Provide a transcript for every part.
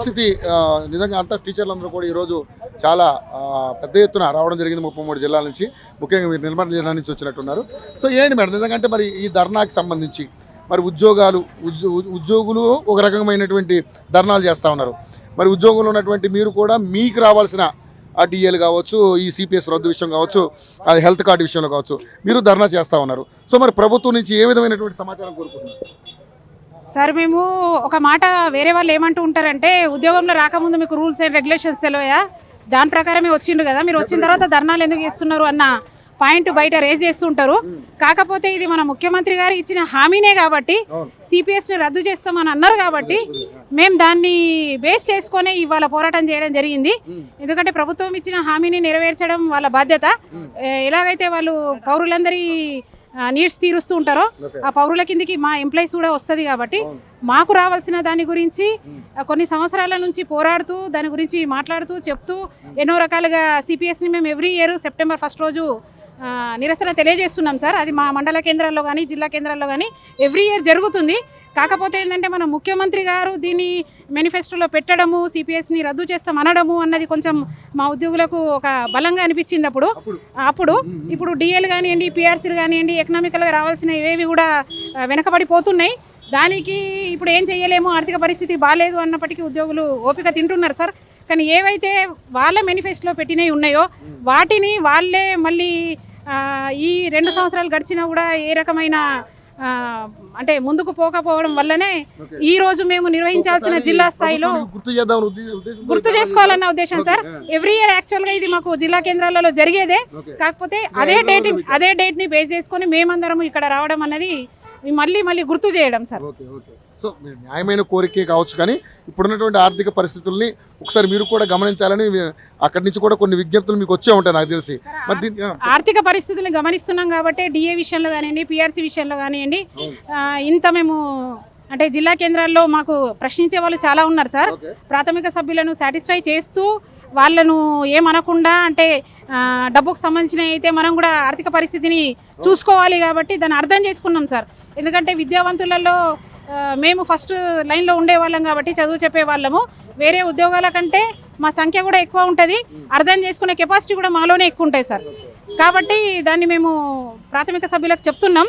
పరిస్థితి నిజంగా అంతా టీచర్లందరూ కూడా ఈరోజు చాలా పెద్ద ఎత్తున రావడం జరిగింది 33 జిల్లాల నుంచి, ముఖ్యంగా మీరు నిర్మల్ జిల్లా నుంచి వచ్చినట్టున్నారు. సో ఏంటి మేడం నిజంగా అంటే మరి ఈ ధర్నాకి సంబంధించి మరి ఉద్యోగులు ఒక రకమైనటువంటి ధర్నాలు చేస్తూ ఉన్నారు. మరి ఉద్యోగులు ఉన్నటువంటి మీరు కూడా మీకు రావాల్సిన ఆ డిఏలు కావచ్చు, ఈ సిపిఎస్ రద్దు విషయం కావచ్చు, అది హెల్త్ కార్డు విషయంలో కావచ్చు, మీరు ధర్నా చేస్తూ ఉన్నారు. సో మరి ప్రభుత్వం నుంచి ఏ విధమైనటువంటి సమాచారం కోరుకుంటున్నారు? సార్ మేము ఒక మాట వేరే వాళ్ళు ఏమంటూ ఉంటారంటే, ఉద్యోగంలో రాకముందు మీకు రూల్స్ అండ్ రెగ్యులేషన్స్ తెలియయా, దాని ప్రకారమే వచ్చిండ్రు కదా, మీరు వచ్చిన తర్వాత ధర్నాలు ఎందుకు చేస్తున్నారు అన్న పాయింట్ బయట రేజ్ చేస్తుంటారు. కాకపోతే ఇది మన ముఖ్యమంత్రి గారు ఇచ్చిన హామీనే కాబట్టి, సిపిఎస్ని రద్దు చేస్తామని అన్నారు కాబట్టి మేము దాన్ని బేస్ చేసుకొని ఇవాళ పోరాటం చేయడం జరిగింది. ఎందుకంటే ప్రభుత్వం ఇచ్చిన హామీని నెరవేర్చడం వాళ్ళ బాధ్యత. ఎలాగైతే వాళ్ళు పౌరులందరి నీడ్స్ తీరుస్తూ ఉంటారో ఆ పౌరుల కిందికి మా ఎంప్లాయీస్ కూడా వస్తుంది కాబట్టి మాకు రావాల్సిన దాని గురించి కొన్ని సంవత్సరాల నుంచి పోరాడుతూ దాని గురించి మాట్లాడుతూ చెప్తూ ఎన్నో రకాలుగా సిపిఎస్ని మేము ఎవ్రీ ఇయర్ సెప్టెంబర్ 1 రోజు నిరసన తెలియజేస్తున్నాం సార్. అది మా మండల కేంద్రాల్లో కానీ జిల్లా కేంద్రాల్లో కానీ ఎవ్రీ ఇయర్ జరుగుతుంది. కాకపోతే ఏంటంటే మన ముఖ్యమంత్రి గారు దీన్ని మేనిఫెస్టోలో పెట్టడము, సిపిఎస్ని రద్దు చేస్తాం అనడము అన్నది కొంచెం మా ఉద్యోగులకు ఒక బలంగా అనిపించింది. అప్పుడు ఇప్పుడు డిఎల్ కానివ్వండి, పిఆర్సీలు కానివ్వండి, ఎకనామికల్గా రావాల్సిన ఏవి కూడా వెనకబడిపోతున్నాయి. దానికి ఇప్పుడు ఏం చేయలేము, ఆర్థిక పరిస్థితి బాగాలేదు అన్నప్పటికీ ఉద్యోగులు ఓపిక తింటున్నారు సార్. కానీ ఏవైతే వాళ్ళ మేనిఫెస్టోలో పెట్టినవి ఉన్నాయో వాటిని వాళ్ళే మళ్ళీ ఈ 2 సంవత్సరాలు గడిచినా కూడా ఏ రకమైన అంటే ముందుకు పోకపోవడం వల్లనే ఈ రోజు మేము నిర్వహించాల్సిన జిల్లా స్థాయిలో గుర్తు చేసుకోవాలన్న ఉద్దేశం సార్. ఎవ్రీ ఇయర్ యాక్చువల్గా ఇది మాకు జిల్లా కేంద్రాలలో జరిగేదే. కాకపోతే అదే డేట్ ని బేస్ చేసుకొని మేమందరం ఇక్కడ రావడం అనేది మళ్ళీ గుర్తు చేయడం సార్. సో న్యాయమైన కోరికే కావచ్చు, కానీ ఇప్పుడున్నటువంటి ఆర్థిక పరిస్థితుల్ని ఒకసారి మీరు కూడా గమనించాలని అక్కడి నుంచి కూడా కొన్ని విజ్ఞప్తులు మీకు వచ్చే ఉంటాయి నాకు తెలిసి. ఆర్థిక పరిస్థితుల్ని గమనిస్తున్నాం కాబట్టి డిఏ విషయంలో కానివ్వండి, పిఆర్సీ విషయంలో కానివ్వండి, ఇంత మేము అంటే జిల్లా కేంద్రాల్లో మాకు ప్రశ్నించే వాళ్ళు చాలా ఉన్నారు సార్. ప్రాథమిక సభ్యులను సాటిస్ఫై చేస్తూ వాళ్ళను ఏమనకుండా, అంటే డబ్బుకు సంబంధించిన అయితే మనం కూడా ఆర్థిక పరిస్థితిని చూసుకోవాలి కాబట్టి దాన్ని అర్థం చేసుకున్నాం సార్. ఎందుకంటే విద్యావంతులలో మేము ఫస్ట్ లైన్లో ఉండేవాళ్ళం కాబట్టి, చదువు చెప్పే వాళ్ళము. వేరే ఉద్యోగాల కంటే మా సంఖ్య కూడా ఎక్కువ ఉంటుంది, అర్థం చేసుకునే కెపాసిటీ కూడా మాలోనే ఎక్కువ ఉంటాయి సార్. కాబట్టి దాన్ని మేము ప్రాథమిక సభ్యులకు చెప్తున్నాం.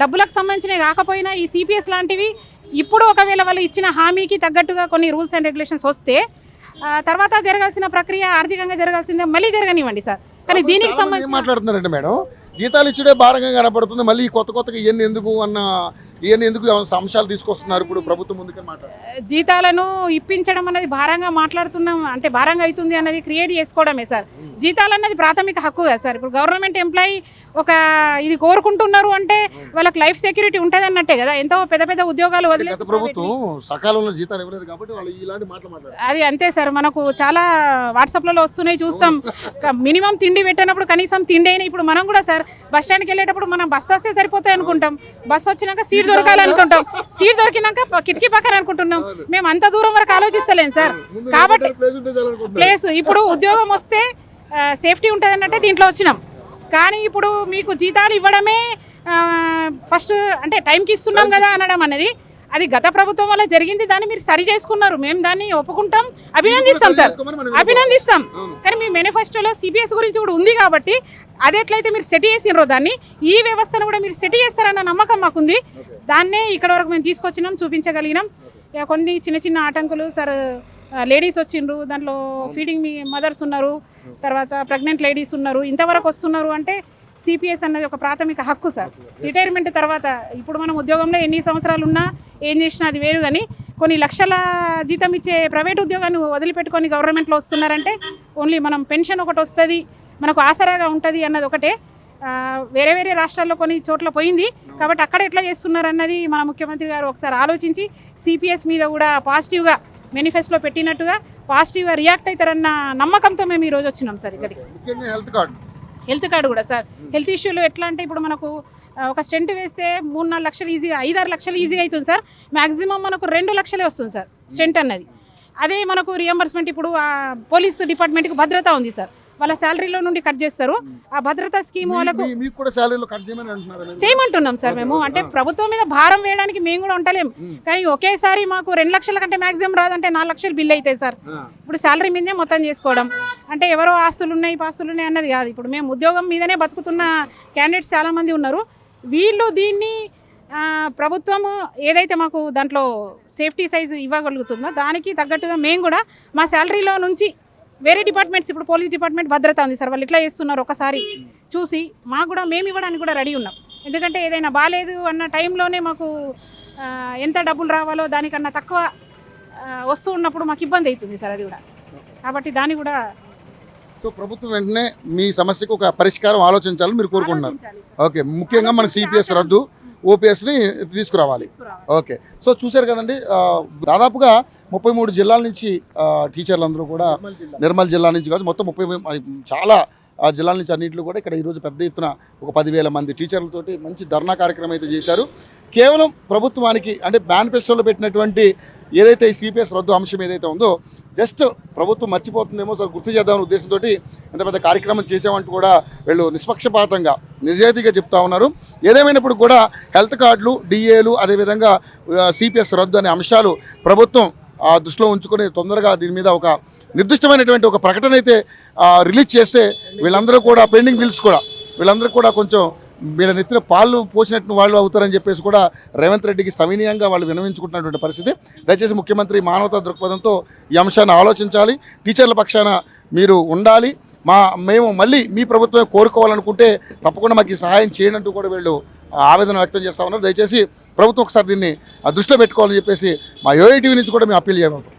డబ్బులకు సంబంధించినవి కాకపోయినా ఈ సిపిఎస్ లాంటివి ఇప్పుడు ఒకవేళ వాళ్ళు ఇచ్చిన హామీకి తగ్గట్టుగా కొన్ని రూల్స్ అండ్ రెగ్యులేషన్స్ వస్తే తర్వాత జరగాల్సిన ప్రక్రియ ఆర్థికంగా జరగాల్సిందే మళ్ళీ జరగనివ్వండి సార్. కానీ దీనికి సంబంధించి మాట్లాడుతున్నారంటే మేడం, జీతాలు ఇచ్చుడే భారంగా కనపడుతుంది, మళ్ళీ కొత్తగా ఇవన్నీ ఎందుకు అంశాలు తీసుకొస్తున్నారు ఇప్పుడు ప్రభుత్వం ముందుకే మాట్లాడుతున్నారు. జీతాలను ఇప్పించడం అనేది భారంగా మాట్లాడుతున్నాం అంటే భారంగా అవుతుంది అన్నది క్రియేట్ చేసుకోవడమే సార్. జీతాలు అన్నది ప్రాథమిక హక్కు కదా సార్. ఇప్పుడు గవర్నమెంట్ ఎంప్లాయీ ఒక ఇది కోరుకుంటున్నారు అంటే వాళ్ళకి లైఫ్ సెక్యూరిటీ ఉంటుంది అన్నట్టే కదా. ఎంతో పెద్ద ఉద్యోగాలు వదిలే ప్రభుత్వం సకాలంలో జీతాలు ఇవ్వలేదు కాబట్టి వాళ్ళు ఇలాంటి మాటలు మాట్లాడారు. అది అంతే సార్. మనకు చాలా వాట్సాప్లలో వస్తున్నాయి, చూస్తాం. మినిమం తిండి పెట్టినప్పుడు కనీసం తిండి అయినా ఇప్పుడు మనం కూడా సార్ బస్ స్టాండ్కి వెళ్ళేటప్పుడు మనం బస్సు వస్తే సరిపోతాయి అనుకుంటాం, బస్సు వచ్చినాక సీట్ దొరకాలనుకుంటాం, సీట్ దొరికినాక కిటికీ పక్కన అనుకుంటున్నాం. మేము అంత దూరం వరకు ఆలోచిస్తలేం సార్. కాబట్టి ప్లేస్ ఇప్పుడు ఉద్యోగం వస్తే సేఫ్టీ ఉంటుంది అన్నట్టే దీంట్లో వచ్చినాం. కానీ ఇప్పుడు మీకు జీతాలు ఇవ్వడమే ఫస్ట్ అంటే టైంకి ఇస్తున్నాం కదా అనడం అనేది అది గత ప్రభుత్వం వల్ల జరిగింది. దాన్ని మీరు సరి చేసుకున్నారు, మేము దాన్ని ఒప్పుకుంటాం, అభినందిస్తాం సార్, అభినందిస్తాం. కానీ మీ మేనిఫెస్టోలో సిపిఎస్ గురించి కూడా ఉంది కాబట్టి అది ఎట్లయితే మీరు సెట్ చేసినారో దాన్ని ఈ వ్యవస్థను కూడా మీరు సెట్ చేస్తారన్న నమ్మకం మాకుంది. దాన్నే ఇక్కడ వరకు మేము తీసుకొచ్చినాం, చూపించగలిగినాం. కొన్ని చిన్న ఆటంకులు సార్, లేడీస్ వచ్చిండ్రు, దాంట్లో ఫీడింగ్ మదర్స్ ఉన్నారు, తర్వాత ప్రెగ్నెంట్ లేడీస్ ఉన్నారు, ఇంతవరకు వస్తున్నారు. అంటే సిపిఎస్ అన్నది ఒక ప్రాథమిక హక్కు సార్. రిటైర్మెంట్ తర్వాత ఇప్పుడు మనం ఉద్యోగంలో ఎన్ని సంవత్సరాలు ఉన్నా ఏం చేసినా అది వేరు. కానీ కొన్ని లక్షల జీతం ఇచ్చే ప్రైవేట్ ఉద్యోగాన్ని వదిలిపెట్టుకొని గవర్నమెంట్లో వస్తున్నారంటే ఓన్లీ మనం పెన్షన్ ఒకటి వస్తుంది, మనకు ఆసరాగా ఉంటుంది అన్నది ఒకటే. వేరే రాష్ట్రాల్లో కొన్ని చోట్ల పోయింది కాబట్టి అక్కడ ఎట్లా చేస్తున్నారు అన్నది మన ముఖ్యమంత్రి గారు ఒకసారి ఆలోచించి సిపిఎస్ మీద కూడా పాజిటివ్గా మేనిఫెస్టోలో పెట్టినట్టుగా పాజిటివ్గా రియాక్ట్ అవుతారన్న నమ్మకంతో మేము ఈరోజు వచ్చినాం సార్ ఇక్కడికి. హెల్త్ కార్డు కూడా సార్, హెల్త్ ఇష్యూలు ఎట్లా అంటే ఇప్పుడు మనకు ఒక స్టెంట్ వేస్తే 3-4 లక్షలు ఈజీగా, 5-6 లక్షలు ఈజీగా అవుతుంది సార్. మ్యాక్సిమం మనకు 2 లక్షలే వస్తుంది సార్ స్టెంట్ అన్నది. అదే మనకు రియంబర్స్మెంట్ ఇప్పుడు పోలీస్ డిపార్ట్మెంట్కి భద్రత ఉంది సార్, వాళ్ళ శాలరీలో నుండి కట్ చేస్తారు. ఆ భద్రతా స్కీమ్ వాళ్ళకు మీకు కూడా శాలరీలో కట్ చేయమని అంటున్నారు. చేయమంటున్నాం సార్ మేము. అంటే ప్రభుత్వం మీద భారం వేయడానికి మేము కూడా ఉండలేం, కానీ ఒకేసారి మాకు 2 లక్షల కంటే మాక్సిమం రాదంటే 4 లక్షలు బిల్ అవుతాయి సార్. ఇప్పుడు శాలరీ మీదే మొత్తం చేసుకోవడం అంటే ఎవరో ఆస్తులు ఉన్నాయి పాస్తులు ఉన్నాయి అన్నది కాదు. ఇప్పుడు మేము ఉద్యోగం మీదనే బతుకుతున్న క్యాండిడేట్స్ చాలా మంది ఉన్నారు. వీళ్ళు దీన్ని ప్రభుత్వం ఏదైతే మాకు దాంట్లో సేఫ్టీ సైజ్ ఇవ్వగలుగుతుందో దానికి తగ్గట్టుగా మేము కూడా మా శాలరీలో నుంచి వేరే డిపార్ట్మెంట్స్, ఇప్పుడు పోలీస్ డిపార్ట్మెంట్ భద్రత ఉంది సార్, వాళ్ళు ఎట్లా చేస్తున్నారు ఒకసారి చూసి మాకు కూడా మేము ఇవ్వడానికి కూడా రెడీ ఉన్నాం. ఎందుకంటే ఏదైనా బాగాలేదు అన్న టైంలోనే మాకు ఎంత డబ్బులు రావాలో దానికన్నా తక్కువ వస్తూ ఉన్నప్పుడు మాకు ఇబ్బంది అవుతుంది సార్ అది కూడా. కాబట్టి దాన్ని కూడా సో ప్రభుత్వం వెంటనే మీ సమస్యకు ఒక పరిష్కారం ఆలోచించాలని మీరు కోరుకుంటున్నారు. ఓకే, ముఖ్యంగా మనకు సిపిఎస్ రద్దు, ఓపీఎస్ని తీసుకురావాలి. ఓకే, సో చూశారు కదండి, దాదాపుగా 33 జిల్లాల నుంచి టీచర్లందరూ కూడా, నిర్మల్ జిల్లా నుంచి కాదు మొత్తం 30 చాలా జిల్లాల నుంచి అన్నింటిలో కూడా ఇక్కడ ఈరోజు పెద్ద ఎత్తున ఒక 10,000 మంది టీచర్లతోటి మంచి ధర్నా కార్యక్రమం అయితే చేశారు. కేవలం ప్రభుత్వానికి అంటే మేనిఫెస్టోలో పెట్టినటువంటి ఏదైతే ఈ సిపిఎస్ రద్దు అంశం ఏదైతే ఉందో జస్ట్ ప్రభుత్వం మర్చిపోతుందేమో సార్ గుర్తు చేద్దామనే ఉద్దేశంతో ఇంత పెద్ద కార్యక్రమం చేసామంటూ కూడా వీళ్ళు నిష్పక్షపాతంగా నిజాయితీగా చెప్తా ఉన్నారు. ఏదేమైనప్పుడు కూడా హెల్త్ కార్డులు, డిఏలు, అదేవిధంగా సిపిఎస్ రద్దు అనే అంశాలు ప్రభుత్వం దృష్టిలో ఉంచుకొని తొందరగా దీని మీద ఒక నిర్దిష్టమైనటువంటి ఒక ప్రకటన అయితే రిలీజ్ చేస్తే వీళ్ళందరూ కూడా పెండింగ్ బిల్స్ కూడా వీళ్ళందరూ కూడా కొంచెం వీళ్ళ నెత్తిన పాలు పోసినట్టు వాళ్ళు అవుతారని చెప్పేసి కూడా రేవంత్ రెడ్డికి సవినీయంగా వాళ్ళు విన్నవించుకుంటున్నటువంటి పరిస్థితి. దయచేసి ముఖ్యమంత్రి మానవతా దృక్పథంతో ఈ అంశాన్ని ఆలోచించాలి, టీచర్ల పక్షాన మీరు ఉండాలి, మేము మళ్ళీ మీ ప్రభుత్వమే కోరుకోవాలనుకుంటే తప్పకుండా మాకు ఈ సహాయం చేయనంటూ కూడా వీళ్ళు ఆవేదన వ్యక్తం చేస్తూ ఉన్నారు. దయచేసి ప్రభుత్వం ఒకసారి దీన్ని దృష్టిలో పెట్టుకోవాలని చెప్పేసి మా యోఐటీవీ నుంచి కూడా మేము అప్పీల్ చేయబోతున్నాం.